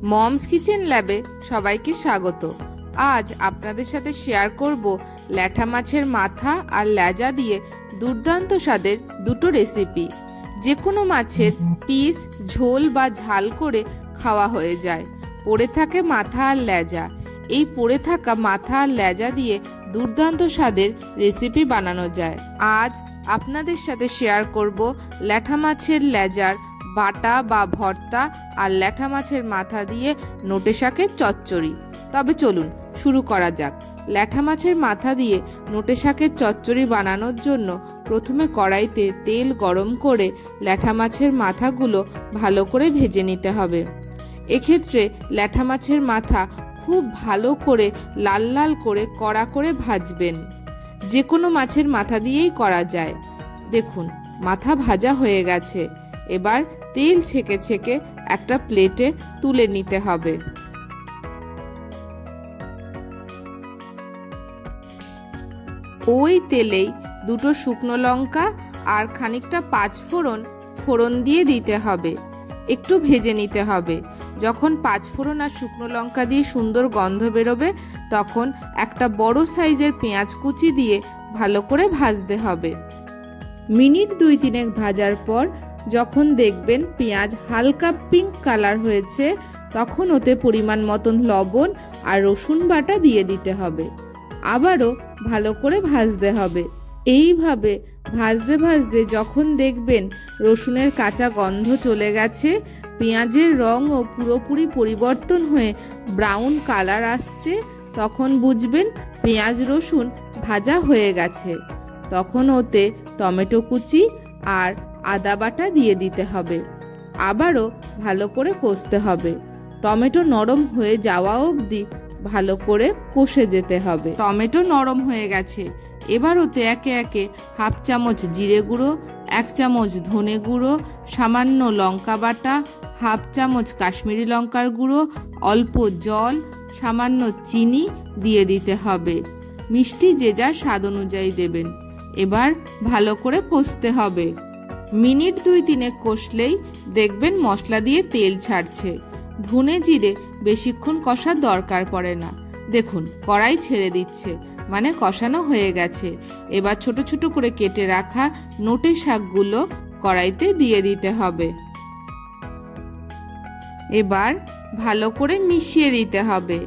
Moms kitchen ল্যাবে সবাইকে স্বাগত। আজ আপনাদের সাথে শেয়ার করব ল্যাঠা মাছের মাথা আর লেজা দিয়ে দুর্দান্ত স্বাদের দুটো রেসিপি। যে কোনো মাছের পিস ঝোল বা ঝাল করে খাওয়া হয়ে যায়। পড়ে থাকে মাথা আর লেজা। এই পড়ে থাকা মাথা আর লেজা দিয়ে দুর্দান্ত স্বাদের রেসিপি বানানো যায়। আজ আপনাদের সাথে শেয়ার করব ল্যাঠা মাছের লেজার বাটা বা ভর্তা আর ল্যাঠা মাছের মাথা দিয়ে নোটে শাকের চচ্চড়ি। তবে চলুন শুরু করা যাক। ল্যাঠা মাছের মাথা দিয়ে নোটে শাকের চচ্চড়ি বানানোর জন্য প্রথমে কড়াইতে তেল গরম করে ল্যাঠা মাছের মাথাগুলো ভালো করে ভেজে নিতে হবে। এক্ষেত্রে ল্যাঠা মাছের মাথা খুব ভালো করে লাল লাল করে কড়া করে ভাজবেন। যে কোনো মাছের মাথা দিয়েই করা যায়। দেখুন মাথা ভাজা হয়ে গেছে। এবার তেল ছেঁকে ছেঁকে একটা প্লেটে তুলে নিতে হবে। ওই তেলেই দুটো শুকনো লঙ্কা আর খানিকটা পাঁচফোড়ন ফোড়ন দিয়ে দিতে হবে। একটু ভেজে নিতে হবে। যখন পাঁচফোড়ন আর শুকনো লঙ্কা দিয়ে সুন্দর গন্ধ বেরোবে তখন একটা বড় সাইজের পেঁয়াজ কুচি দিয়ে ভালো করে ভাজতে হবে। মিনিট 2-3 ভাজার পর যখন দেখবেন পেঁয়াজ হালকা পিঙ্ক কালার হয়েছে তখন ওতে পরিমাণ মতন লবণ আর রসুন বাটা দিয়ে দিতে হবে। আবারও ভালো করে ভাজতে হবে। এইভাবে ভাজতে ভাজতে যখন দেখবেন রসুনের কাঁচা গন্ধ চলে গেছে, পেঁয়াজের রঙও পুরোপুরি পরিবর্তন হয়ে ব্রাউন কালার আসছে, তখন বুঝবেন পেঁয়াজ রসুন ভাজা হয়ে গেছে। তখন ওতে টমেটো কুচি আর আদা বাটা দিয়ে দিতে হবে। আবারও ভালো করে কষতে হবে। টমেটো নরম হয়ে যাওয়া অবধি ভালো করে কষে যেতে হবে। টমেটো নরম হয়ে গেছে। এবার ওতে একে একে হাফ চামচ জিরে গুঁড়ো, 1 চামচ ধনে গুঁড়ো, সামান্য লঙ্কা বাটা, হাফ চামচ কাশ্মীরি লঙ্কার গুঁড়ো, অল্প জল, সামান্য চিনি দিয়ে দিতে হবে। মিষ্টি যে যার স্বাদ অনুযায়ী দেবেন। এবার ভালো করে কষতে হবে। মিনিট 2-3 কষলেই দেখবেন মশলা দিয়ে তেল ছাড়ছে। ধনে জিরে বেশিক্ষণ কষার দরকার পড়ে না। দেখুন কড়াই ছেড়ে দিচ্ছে, মানে কষানো হয়ে গেছে। এবার ছোট ছোট করে কেটে রাখা নোটে শাকগুলো কড়াইতে দিয়ে দিতে হবে। এবার ভালো করে মিশিয়ে দিতে হবে।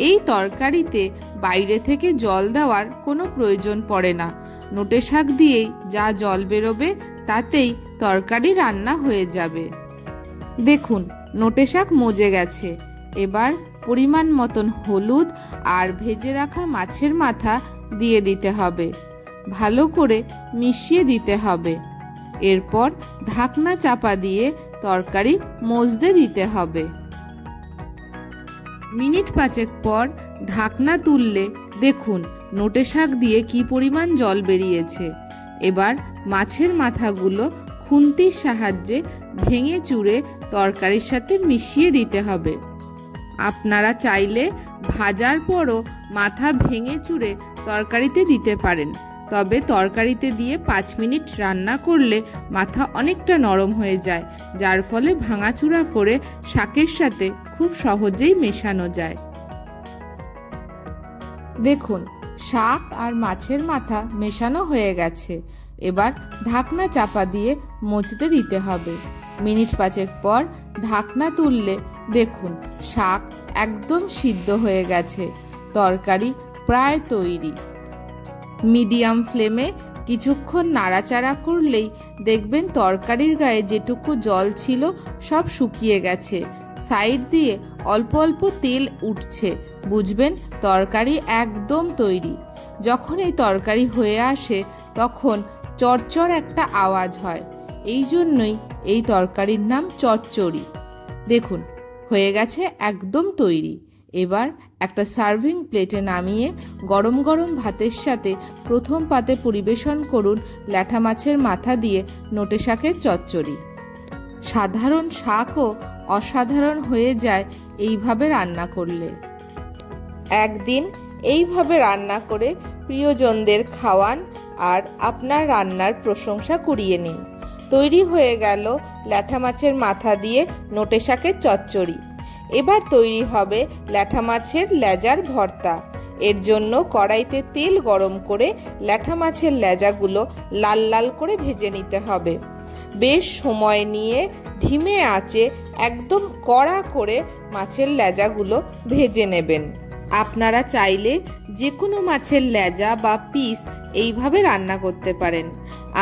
এই তরকারিতে বাইরে থেকে জল দেওয়ার কোনো প্রয়োজন পড়ে না। নোটে শাক দিয়েই যা জল বেরোবে তাতেই তরকারি রান্না হয়ে যাবে। দেখুন নোটে শাক মজে গেছে। এবার পরিমাণ মতন হলুদ আর ভেজে রাখা মাছের মাথা দিয়ে দিতে হবে। ভালো করে মিশিয়ে দিতে হবে। এরপর ঢাকনা চাপা দিয়ে তরকারি মজতে দিতে হবে। মিনিট 5 পর ঢাকনা তুললে দেখুন নোটে শাক দিয়ে কি পরিমাণ জল বেরিয়েছে। এবার মাছের মাথাগুলো খুন্তির সাহায্যে ভেঙে চুড়ে তরকারির সাথে মিশিয়ে দিতে হবে। আপনারা চাইলে ভাজার পরও মাথা ভেঙে চুড়ে তরকারিতে দিতে পারেন। তবে তরকারিতে দিয়ে 5 মিনিট রান্না করলে মাথা অনেকটা নরম হয়ে যায়, যার ফলে ভাঙাচুরা করে শাকের সাথে খুব সহজেই মেশানো যায়। দেখুন শাক আর মাছের মাথা মেশানো হয়ে গেছে। এবার ঢাকনা চাপা দিয়ে মজতে দিতে হবে। মিনিট 5 পর ঢাকনা তুললে দেখুন শাক একদম সিদ্ধ হয়ে গেছে। তরকারি প্রায় তৈরি। মিডিয়াম ফ্লেমে কিছুক্ষণ নাড়াচাড়া করলেই দেখবেন তরকারির গায়ে যেটুকু জল ছিল সব শুকিয়ে গেছে। সাইড দিয়ে অল্প অল্প তেল উঠছে, বুঝবেন তরকারি একদম তৈরি। যখন এই তরকারি হয়ে আসে তখন চরচর একটা আওয়াজ হয়। এই জন্যই এই তরকারির নাম চচ্চড়ি। দেখুন হয়ে গেছে একদম তৈরি। এবার একটা সার্ভিং প্লেটে নামিয়ে গরম গরম ভাতের সাথে প্রথম পাতে পরিবেশন করুন ল্যাঠা মাছের মাথা দিয়ে নোটে শাকের চচ্চড়ি। সাধারণ শাকও অসাধারণ হয়ে যায় এইভাবে রান্না করলে। একদিন এইভাবে রান্না করে প্রিয়জনদের খাওয়ান আর আপনার রান্নার প্রশংসা কুড়িয়ে নিন। তৈরি হয়ে গেল ল্যাঠা মাছের মাথা দিয়ে নোটে শাকের চচ্চড়ি। এবার তৈরি হবে ল্যাঠা মাছের লেজার ভর্তা। এর জন্য কড়াইতে তেল গরম করে ল্যাঠা মাছের লেজাগুলো লাল লাল করে ভেজে নিতে হবে। বেশ সময় নিয়ে ধিমে আঁচে একদম কড়া করে মাছের লেজাগুলো ভেজে নেবেন। আপনারা চাইলে যে কোনো মাছের লেজা বা পিস এইভাবে রান্না করতে পারেন।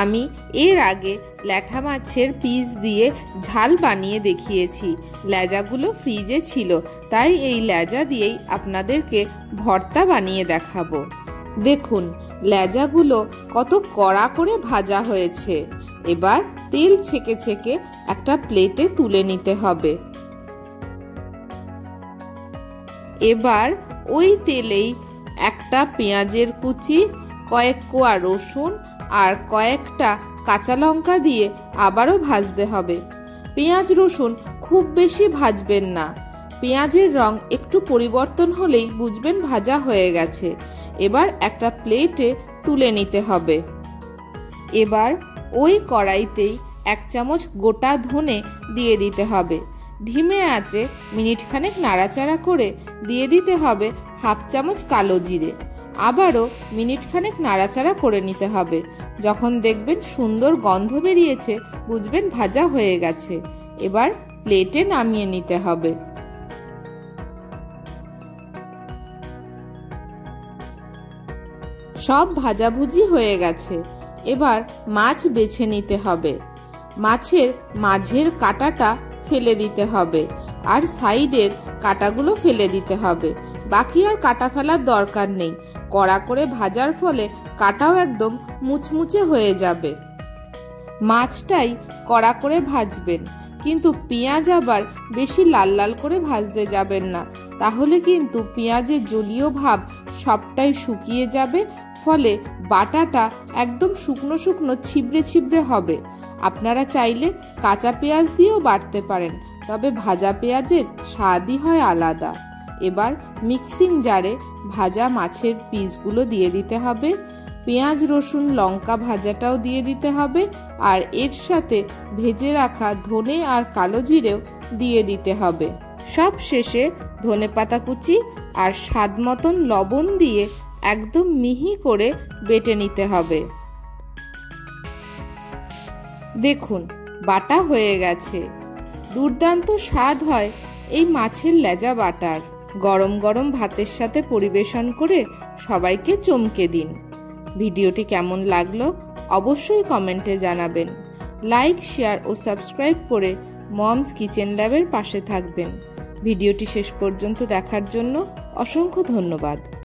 আমি এর আগে ল্যাঠা মাছের পিস দিয়ে ঝাল বানিয়ে দেখিয়েছি। লেজাগুলো ফ্রিজে ছিল, তাই এই লেজা দিয়েই আপনাদেরকে ভর্তা বানিয়ে দেখাবো। দেখুন লেজাগুলো কত কড়া করে ভাজা হয়েছে। এবার তেল ছেঁকে ছেঁকে একটা প্লেটে তুলে নিতে হবে। এবার ওই তেলেই একটা পেঁয়াজের কুচি, কয়েক কোয়া রসুন আর কয়েকটা কাঁচা লঙ্কা দিয়ে আবারও ভাজতে হবে। পেঁয়াজ রসুন খুব বেশি ভাজবেন না। পেঁয়াজের রং একটু পরিবর্তন হলেই বুঝবেন ভাজা হয়ে গেছে। এবার একটা প্লেটে তুলে নিতে হবে। এবার ওই কড়াইতেই 1 চামচ গোটা ধনে দিয়ে দিতে হবে। ধিমে আঁচে মিনিটখানেক নাড়াচাড়া করে দিয়ে দিতে হবে 1/2 চামচ কালো জিরে। আবারও মিনিটখানেক নাড়াচাড়া করে নিতে হবে। যখন দেখবেন সুন্দর গন্ধ বেরিয়েছে বুঝবেন ভাজা হয়ে গেছে। এবার প্লেটে নামিয়ে নিতে হবে। সব ভাজাভুজি হয়ে গেছে। এবার মাছ বেছে নিতে হবে। মাছের মাঝের কাঁটাটা ফেলে দিতে হবে আর সাইডের কাঁটাগুলো ফেলে দিতে হবে। বাকি আর কাঁটা ফেলার দরকার নেই। কড়া করে ভাজার ফলে কাঁটাও একদম মুচমুচে হয়ে যাবে। মাছটাই কড়া করে ভাজবেন, কিন্তু পেঁয়াজ আবার বেশি লাল লাল করে ভাজতে যাবেন না, তাহলে কিন্তু পেঁয়াজের জলীয় ভাব সবটাই শুকিয়ে যাবে। ফলে বাটাটা একদম শুকনো শুকনো ছিবড়ে ছিবড়ে হবে। আপনারা চাইলে কাঁচা পেঁয়াজ দিয়েও বাটতে পারেন, তবে ভাজা পেঁয়াজের স্বাদই হয় আলাদা। এবার মিক্সিং জারে ভাজা মাছের পিসগুলো দিয়ে দিতে হবে। পেঁয়াজ রসুন লঙ্কা ভাজাটাও দিয়ে দিতে হবে আর এর সাথে ভেজে রাখা ধনে আর কালো জিরেও দিয়ে দিতে হবে। সব শেষে ধনেপাতা কুচি আর স্বাদ মতন লবণ দিয়ে একদম মিহি করে বেটে নিতে হবে। দেখুন বাটা হয়ে গেছে। দুর্দান্ত স্বাদ হয় এই মাছের লেজা বাটার। গরম গরম ভাতের সাথে পরিবেশন করে সবাইকে চমকে দিন। ভিডিওটি কেমন লাগলো অবশ্যই কমেন্টে জানাবেন। লাইক, শেয়ার ও সাবস্ক্রাইব করে মমস কিচেন ল্যাবের পাশে থাকবেন। ভিডিওটি শেষ পর্যন্ত দেখার জন্য অসংখ্য ধন্যবাদ।